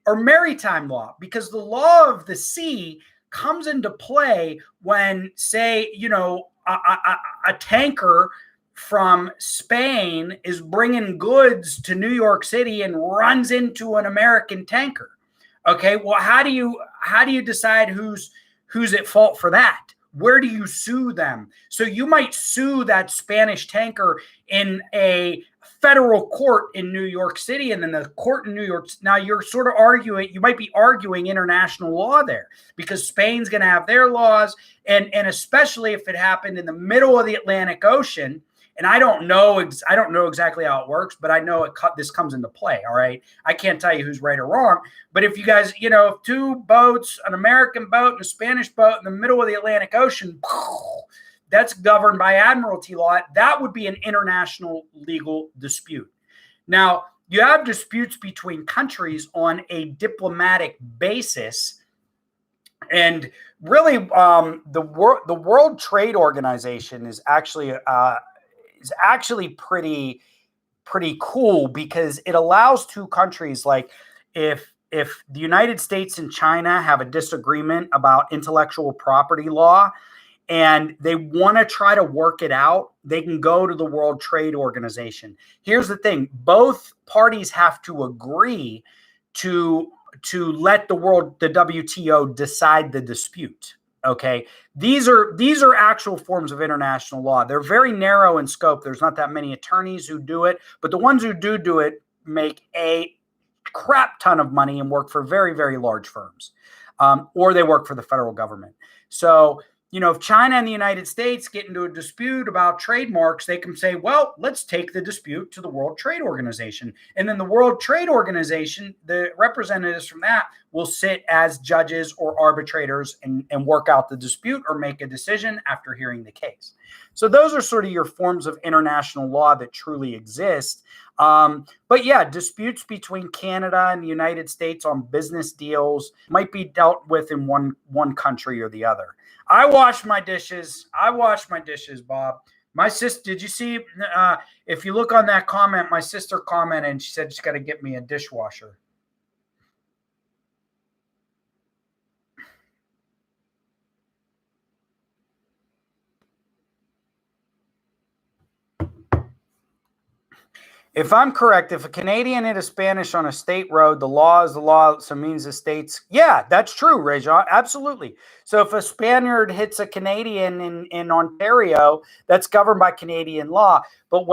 or maritime law, because the law of the sea comes into play when, say, a tanker from Spain is bringing goods to New York City and runs into an American tanker. Okay, well, how do you decide who's at fault for that? Where do you sue them? So you might sue that Spanish tanker in a federal court in New York City, and then the court in New York. Now you're sort of arguing, you might be arguing international law there because Spain's going to have their laws. And especially if it happened in the middle of the Atlantic Ocean. And I don't know exactly how it works, but I know this comes into play. All right. I can't tell you who's right or wrong, but if you guys, if two boats, an American boat and a Spanish boat in the middle of the Atlantic Ocean, that's governed by admiralty law. That would be an international legal dispute. Now, you have disputes between countries on a diplomatic basis. And really, the World Trade Organization is actually pretty cool because it allows two countries, like if the United States and China have a disagreement about intellectual property law and they want to try to work it out, they can go to the World Trade Organization. Here's the thing. Both parties have to agree to let the WTO decide the dispute. Okay, these are actual forms of international law. They're very narrow in scope. There's not that many attorneys who do it, but the ones who do it make a crap ton of money and work for very, very large firms, or they work for the federal government. So, if China and the United States get into a dispute about trademarks, they can say, well, let's take the dispute to the World Trade Organization. And then the World Trade Organization, the representatives from that will sit as judges or arbitrators and work out the dispute or make a decision after hearing the case. So those are sort of your forms of international law that truly exist. But yeah, disputes between Canada and the United States on business deals might be dealt with in one country or the other. I wash my dishes, Bob. My sister, did you see, if you look on that comment, my sister commented and she said she's got to get me a dishwasher. If I'm correct, if a Canadian hit a Spanish on a state road, the law is the law, so it means the states. Yeah, that's true, Rajan. Absolutely. So if a Spaniard hits a Canadian in Ontario, that's governed by Canadian law. But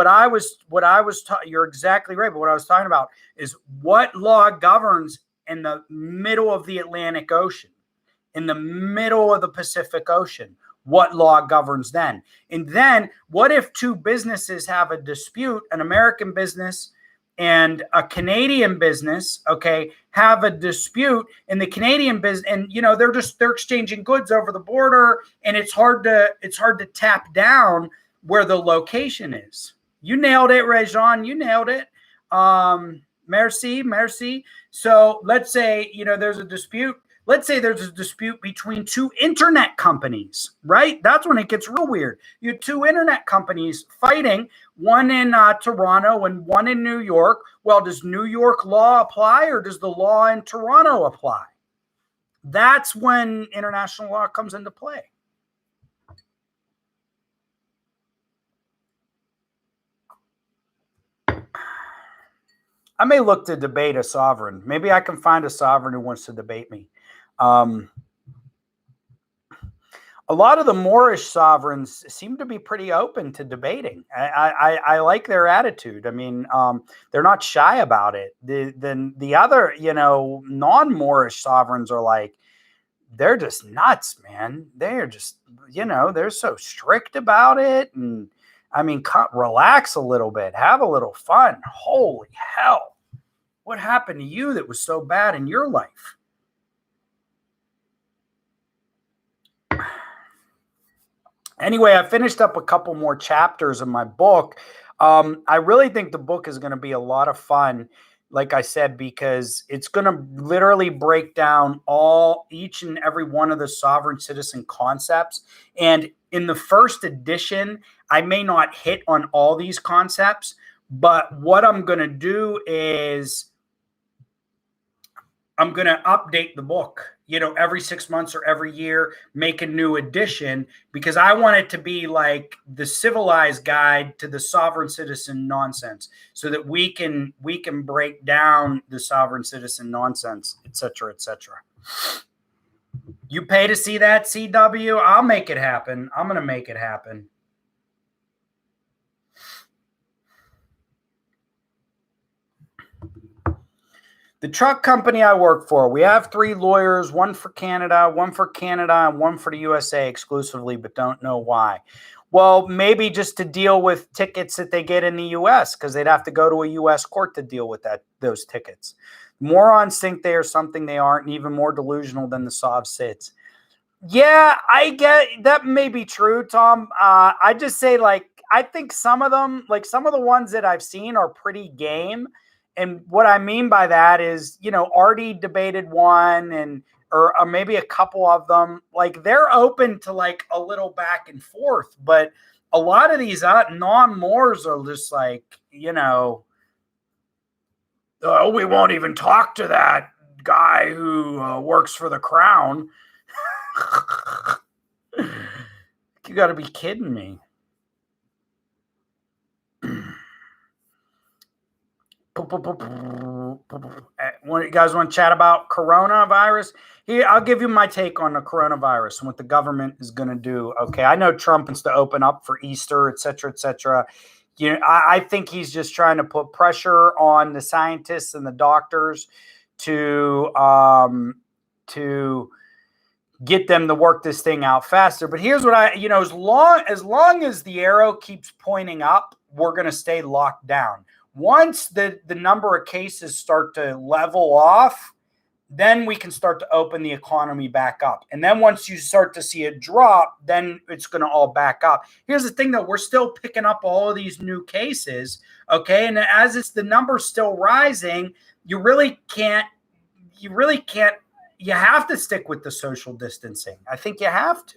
you're exactly right. But what I was talking about is what law governs in the middle of the Atlantic Ocean, in the middle of the Pacific Ocean. What law governs then? And then what if two businesses have a dispute, an American business and a Canadian business, okay, have a dispute, and the Canadian business, and they're exchanging goods over the border, and it's hard to tap down where the location is. You nailed it, Rajan. You nailed it. Merci. So let's say, there's a dispute. Let's say there's a dispute between two internet companies, right? That's when it gets real weird. You have two internet companies fighting, one in Toronto and one in New York. Well, does New York law apply or does the law in Toronto apply? That's when international law comes into play. I may look to debate a sovereign. Maybe I can find a sovereign who wants to debate me. A lot of the Moorish sovereigns seem to be pretty open to debating. I like their attitude. I mean, they're not shy about it. The other, non-Moorish sovereigns are like, they're just nuts, man. They're just, they're so strict about it. And I mean, relax a little bit, have a little fun. Holy hell. What happened to you that was so bad in your life? Anyway, I finished up a couple more chapters of my book. I really think the book is going to be a lot of fun, like I said, because it's going to literally break down each and every one of the sovereign citizen concepts. And in the first edition, I may not hit on all these concepts, but what I'm going to do is I'm going to update the book, every 6 months or every year, make a new edition, because I want it to be like the civilized guide to the sovereign citizen nonsense, so that we can break down the sovereign citizen nonsense, et cetera, et cetera. You pay to see that, CW? I'll make it happen. I'm going to make it happen. The truck company I work for, we have 3 lawyers, one for Canada, and one for the USA exclusively, but don't know why. Well, maybe just to deal with tickets that they get in the US, because they'd have to go to a US court to deal with those tickets. Morons think they are something they aren't, and even more delusional than the Sov sits. Yeah, I get that may be true, Tom. I just say, I think some of them, some of the ones that I've seen are pretty game. And what I mean by that is, Artie debated one or maybe a couple of them, they're open to a little back and forth. But a lot of these non-Moors are just oh, we won't even talk to that guy who works for the crown. You got to be kidding me. You guys want to chat about coronavirus? Here, I'll give you my take on the coronavirus and what the government is going to do. Okay, I know Trump wants to open up for Easter, et cetera, et cetera. You know, I think he's just trying to put pressure on the scientists and the doctors to get them to work this thing out faster. But here's what as long as the arrow keeps pointing up, we're going to stay locked down. Once the number of cases start to level off, then we can start to open the economy back up. And then once you start to see it drop, then it's going to all back up. Here's the thing, though. We're still picking up all of these new cases, okay? And as the number's still rising, you have to stick with the social distancing. I think you have to.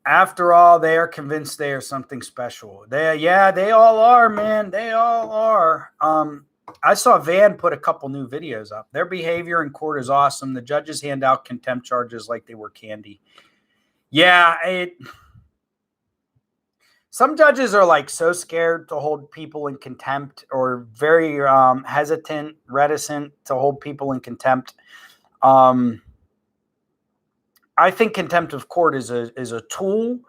After all, they are convinced they are something special. They all are, man. They all are. I saw Van put a couple new videos up. Their behavior in court is awesome. The judges hand out contempt charges like they were candy. Yeah, some judges are like so scared to hold people in contempt, or very hesitant, reticent to hold people in contempt. I think contempt of court is a tool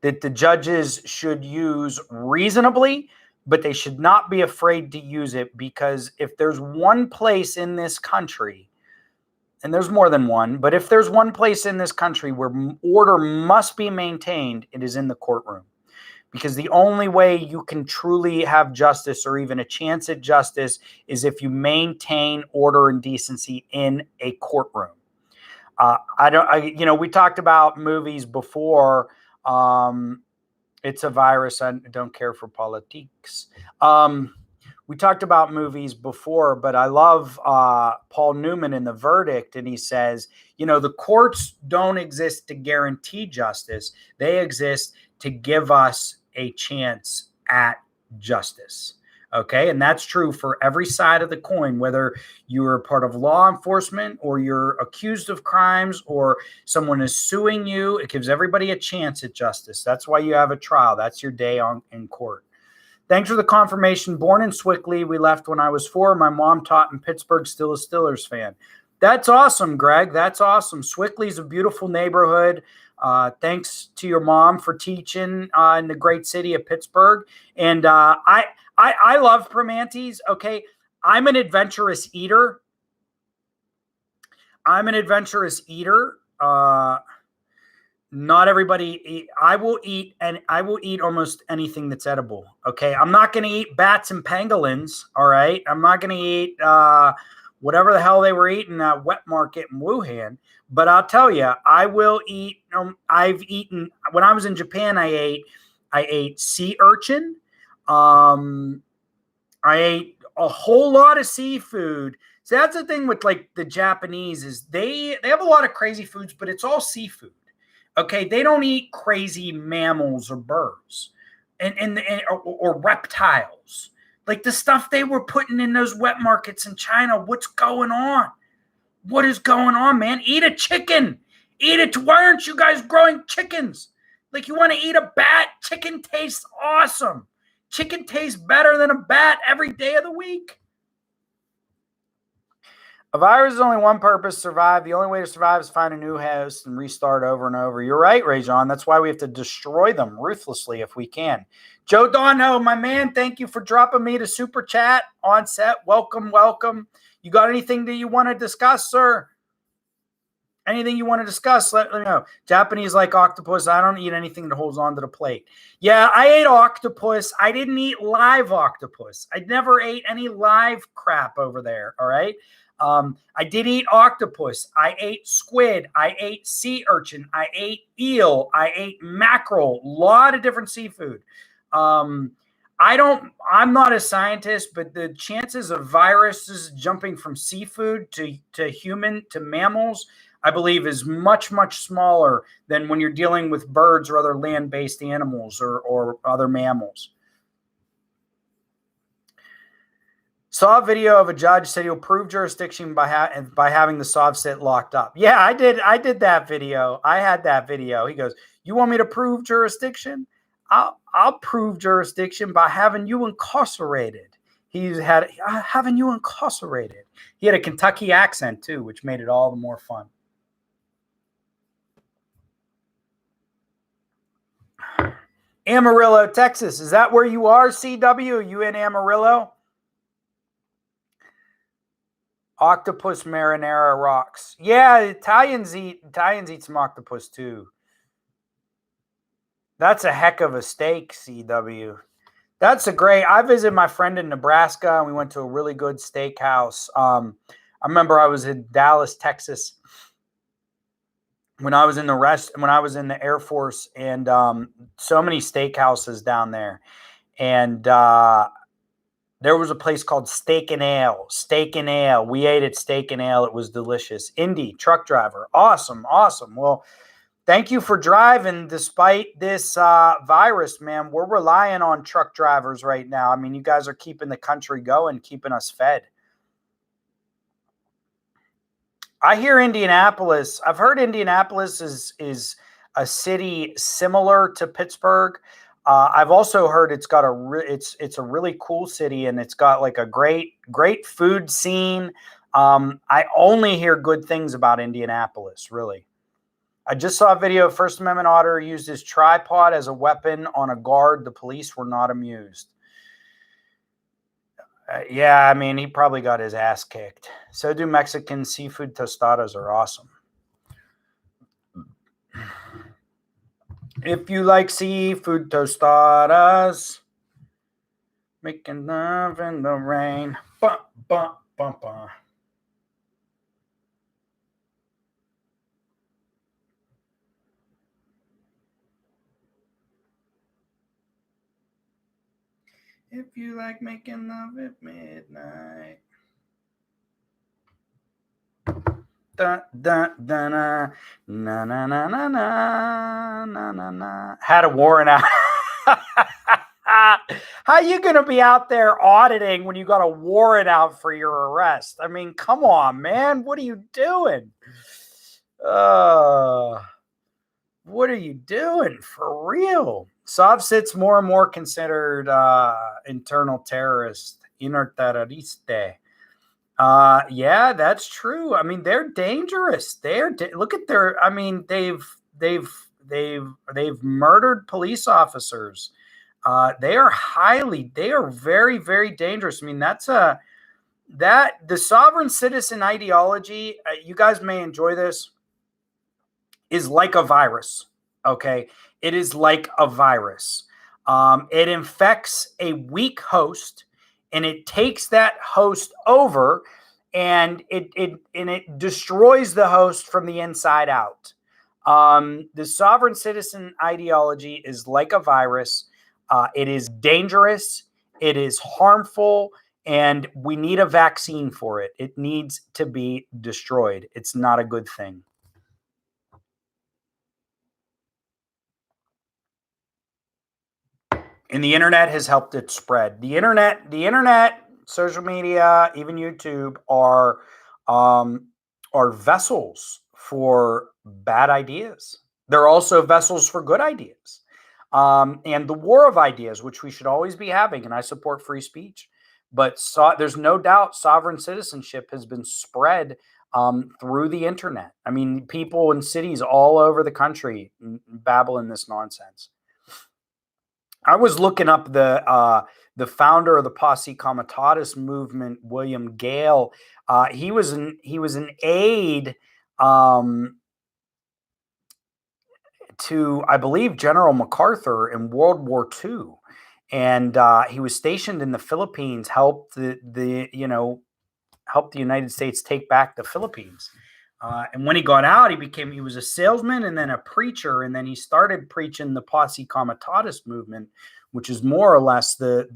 that the judges should use reasonably, but they should not be afraid to use it, because if there's one place in this country, and there's more than one, but if there's one place in this country where order must be maintained, it is in the courtroom. Because the only way you can truly have justice, or even a chance at justice, is if you maintain order and decency in a courtroom. We talked about movies before. It's a virus. I don't care for politics. We talked about movies before, but I love Paul Newman in The Verdict. And he says, the courts don't exist to guarantee justice. They exist to give us a chance at justice. Okay. And that's true for every side of the coin, whether you're a part of law enforcement, or you're accused of crimes, or someone is suing you. It gives everybody a chance at justice. That's why you have a trial. That's your day in court. Thanks for the confirmation. Born in Swickley. We left when I was 4. My mom taught in Pittsburgh, still a Steelers fan. That's awesome, Greg. That's awesome. Swickley's a beautiful neighborhood. Thanks to your mom for teaching in the great city of Pittsburgh. And I love Primanti's. Okay. I'm an adventurous eater. Not everybody eat. I will eat almost anything that's edible. Okay. I'm not going to eat bats and pangolins. All right. I'm not going to eat whatever the hell they were eating at wet market in Wuhan. But I'll tell you, I will eat. I've eaten, when I was in Japan, I ate sea urchin. I ate a whole lot of seafood. So that's the thing with like the Japanese, is they have a lot of crazy foods, but it's all seafood. Okay, they don't eat crazy mammals or birds or reptiles. Like the stuff they were putting in those wet markets in China. What's going on? What is going on, man? Eat a chicken. Eat it. Why aren't you guys growing chickens? Like, you want to eat a bat? Chicken tastes awesome. Chicken tastes better than a bat every day of the week. A virus is only one purpose: survive. The only way to survive is find a new host and restart over and over. You're right, Rajon. That's why we have to destroy them ruthlessly if we can. Joe Donho, my man, thank you for dropping me to super chat on set. Welcome, welcome. You got anything that you want to discuss, sir? Anything you want to discuss, let me know. Japanese like octopus. I don't eat anything that holds on to the plate. Yeah, I ate octopus. I didn't eat live octopus. I never ate any live crap over there, all right? I did eat octopus. I ate squid. I ate sea urchin. I ate eel. I ate mackerel. A lot of different seafood. I'm not a scientist, but the chances of viruses jumping from seafood to human to mammals, I believe, is much, much smaller than when you're dealing with birds or other land-based animals or other mammals. Saw a video of a judge said he'll prove jurisdiction by having the sov sit locked up. Yeah, I did that video. I had that video. He goes, "You want me to prove jurisdiction? I'll prove jurisdiction by having you incarcerated." He's had having you incarcerated. He had a Kentucky accent too, which made it all the more fun. Amarillo, Texas. Is that where you are, CW? Are you in Amarillo? Octopus marinara rocks. Yeah, Italians eat some octopus too. That's a heck of a steak, CW. That's a great. I visited my friend in Nebraska, and we went to a really good steakhouse. I remember I was in Dallas, Texas, when I was in the Air Force, and so many steakhouses down there, and there was a place called Steak and Ale. Steak and Ale. We ate at Steak and Ale. It was delicious. Indy, truck driver. Awesome. Well, thank you for driving despite this virus, man. We're relying on truck drivers right now. I mean, you guys are keeping the country going, keeping us fed. I hear Indianapolis. I've heard Indianapolis is a city similar to Pittsburgh. I've also heard it's got it's a really cool city, and it's got like a great food scene. I only hear good things about Indianapolis, really. I just saw a video of First Amendment Auditor used his tripod as a weapon on a guard. The police were not amused. Yeah, I mean, he probably got his ass kicked. So do Mexican seafood tostadas are awesome. If you like seafood tostadas, making love in the rain. Bum, bum, bum, bum. If you like making love at midnight. Da, da, da, na, na, na, na, na, na, na, na. Had a warrant out. How you going to be out there auditing when you got a warrant out for your arrest? I mean, come on, man. What are you doing? What are you doing for real? Sovsit's more and more considered internal terrorist, interterroriste. Yeah, that's true. I mean, they're dangerous. Look at their. I mean, they've murdered police officers. They are very, very dangerous. I mean, the sovereign citizen ideology. You guys may enjoy this. Is like a virus. Okay, it is like a virus. It infects a weak host, and it takes that host over, and it destroys the host from the inside out. The sovereign citizen ideology is like a virus. It is dangerous. It is harmful, and we need a vaccine for it. It needs to be destroyed. It's not a good thing. And the internet has helped it spread. The internet, social media, even YouTube are vessels for bad ideas. They're also vessels for good ideas. And the war of ideas, which we should always be having, and I support free speech. But there's no doubt sovereign citizenship has been spread through the internet. I mean, people in cities all over the country babbling this nonsense. I was looking up the founder of the Posse Comitatus movement, William Gale. He was an aide to, I believe, General MacArthur in World War II, and he was stationed in the Philippines. Helped the United States take back the Philippines. And when he got out, he was a salesman and then a preacher. And then he started preaching the Posse Comitatus movement, which is more or less the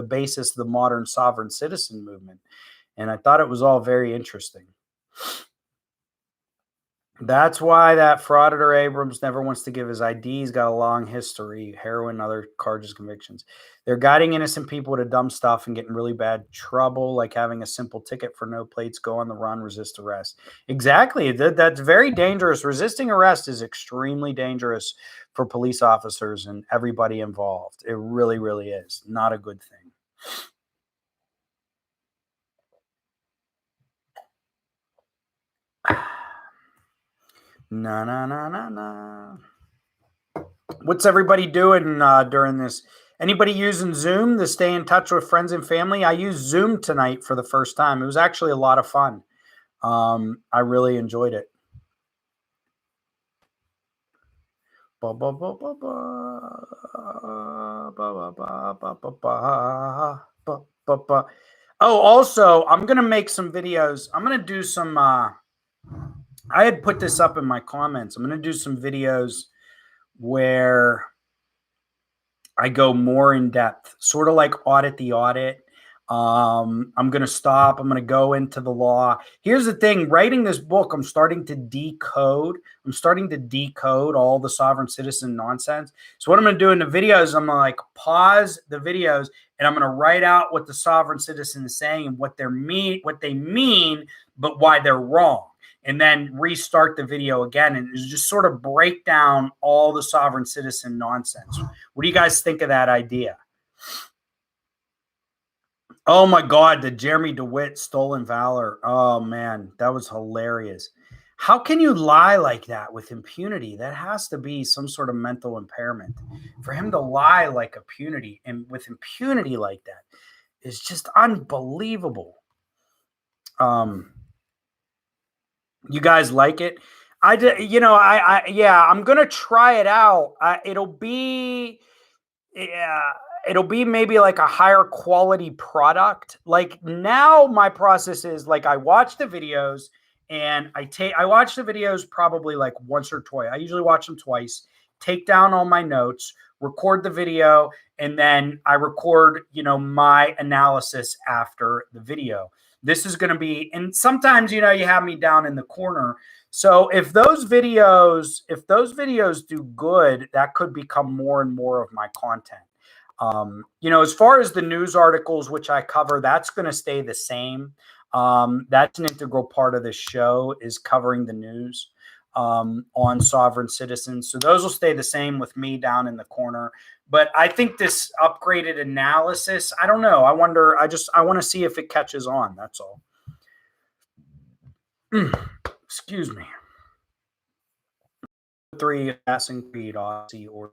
basis of the modern sovereign citizen movement. And I thought it was all very interesting. That's why that frauditor Abrams never wants to give his ID. He's got a long history, heroin, other charges, convictions. They're guiding innocent people to dumb stuff and getting really bad trouble, like having a simple ticket for no plates, go on the run, resist arrest. Exactly. That's very dangerous. Resisting arrest is extremely dangerous for police officers and everybody involved. It really, really is. Not a good thing. Na. What's everybody doing during this? Anybody using Zoom to stay in touch with friends and family? I used Zoom tonight for the first time. It was actually a lot of fun. I really enjoyed it. Oh, also, I'm going to make some videos. I'm going to do some, I had put this up in my comments. I'm going to do some videos where I go more in depth, sort of like Audit the Audit. I'm going to stop. I'm going to go into the law. Here's the thing. Writing this book, I'm starting to decode all the sovereign citizen nonsense. So what I'm going to do in the videos, I'm going to like pause the videos and I'm going to write out what the sovereign citizen is saying and what they mean, but why they're wrong. And then restart the video again and just sort of break down all the sovereign citizen nonsense. What do you guys think of that idea? Oh my God, the Jeremy DeWitt stolen valor. Oh man, that was hilarious. How can you lie like that with impunity? That has to be some sort of mental impairment. For him to lie like impunity and with impunity like that is just unbelievable. You guys like it? I'm going to try it out. It'll be maybe like a higher quality product. Like now my process is like I watch the videos and I watch the videos probably like once or twice. I usually watch them twice, take down all my notes, record the video, and then I record, my analysis after the video. This is going to be, and sometimes, you have me down in the corner. So if those videos do good, that could become more and more of my content. As far as the news articles, which I cover, that's going to stay the same. That's an integral part of the show is covering the news on sovereign citizens. So those will stay the same with me down in the corner. But I think this upgraded analysis, I don't know. I wonder, I want to see if it catches on. That's all. Excuse me. 3 Assassin's Creed Odyssey or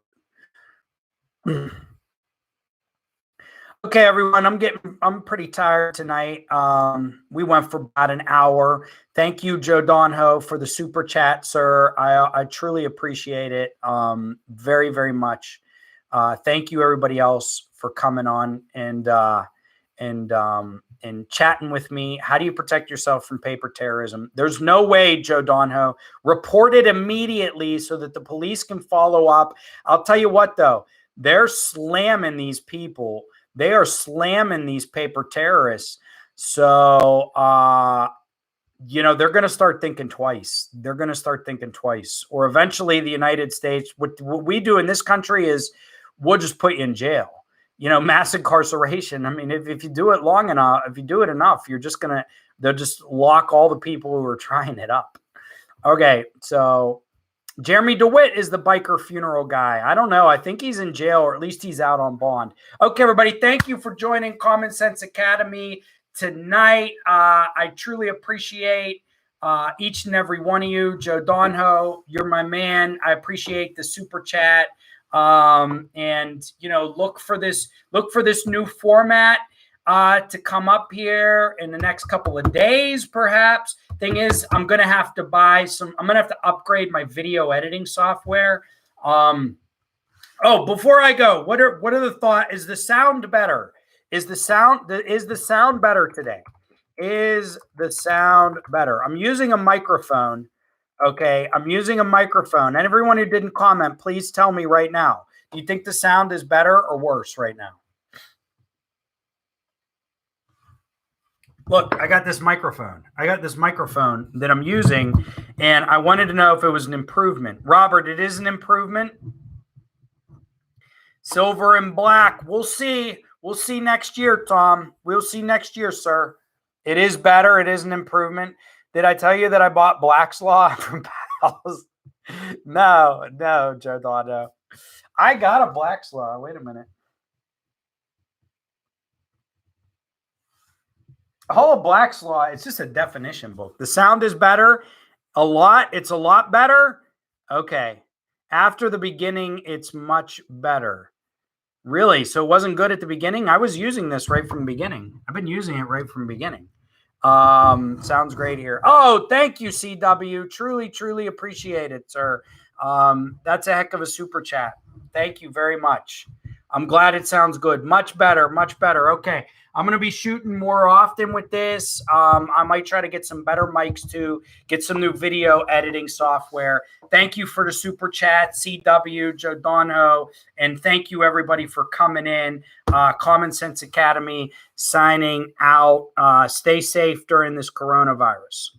Okay, everyone, I'm pretty tired tonight. We went for about an hour. Thank you, Joe Donho, for the super chat, sir. I truly appreciate it very, very much. Thank you, everybody else, for coming on and chatting with me. How do you protect yourself from paper terrorism? There's no way, Joe Donho. Report it immediately so that the police can follow up. I'll tell you what, though, they're slamming these people. They are slamming these paper terrorists. So, they're going to start thinking twice. Or eventually the United States, what we do in this country is we'll just put you in jail. Mass incarceration. I mean, if you do it long enough, if you do it enough, they'll just lock all the people who are trying it up. Okay, so Jeremy DeWitt is the biker funeral guy. I don't know. I think he's in jail, or at least he's out on bond. Okay, everybody, thank you for joining Common Sense Academy tonight. I truly appreciate each and every one of you. Joe Donho, you're my man. I appreciate the super chat. Look for this new format to come up here in the next couple of days, perhaps. Thing is, I'm going to have to upgrade my video editing software. Before I go, what are the thoughts? Is the sound better? Is the sound better today? Is the sound better? I'm using a microphone. Okay, I'm using a microphone. And everyone who didn't comment, please tell me right now. Do you think the sound is better or worse right now? Look, I got this microphone. That I'm using, and I wanted to know if it was an improvement. Robert, it is an improvement. Silver and black. We'll see. We'll see next year, Tom. We'll see next year, sir. It is better. It is an improvement. Did I tell you that I bought Black's Law from Pals? No, Giordano. I got a Black's Law. Wait a minute. All of Black's Law, it's just a definition book. The sound is better. It's a lot better. Okay. After the beginning, it's much better. Really? So it wasn't good at the beginning? I was using this right from the beginning. I've been using it right from the beginning. Sounds great here. Oh, thank you, CW. Truly, truly appreciate it, sir. That's a heck of a super chat. Thank you very much. I'm glad it sounds good. Much better, much better. Okay. I'm going to be shooting more often with this. I might try to get some better mics too, get some new video editing software. Thank you for the super chat, CW, Giordano, and thank you everybody for coming in. Common Sense Academy signing out. Stay safe during this coronavirus.